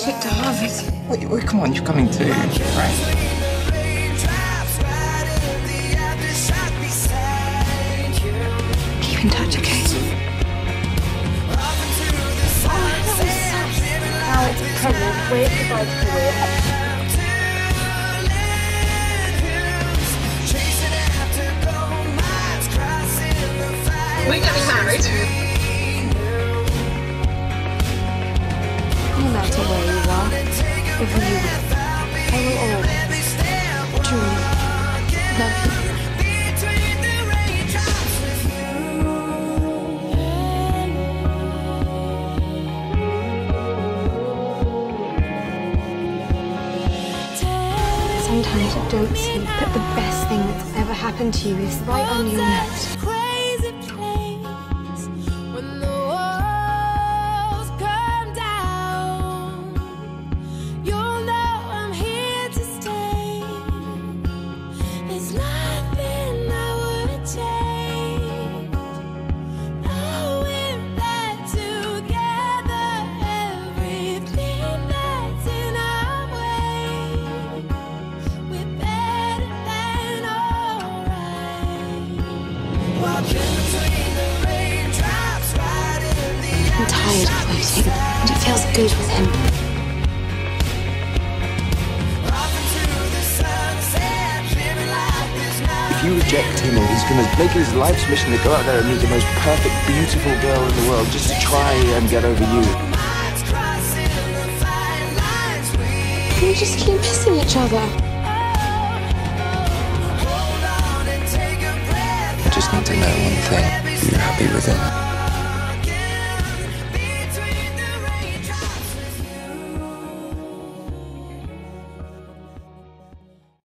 get to Harvard. Wait, come on, you're coming too, right? Keep in touch, okay? Now it's pregnant. Weird goodbye to the weird. We're getting married. No matter where you are, or who you with, I will always, truly, love you. Sometimes you don't see that the best thing that's ever happened to you is right under your nose. I'm tired of waiting, and it feels good with him. If you reject him, he's going to make it his life's mission to go out there and meet the most perfect, beautiful girl in the world just to try and get over you. We just keep missing each other. I just need to know one thing. Are you happy with him?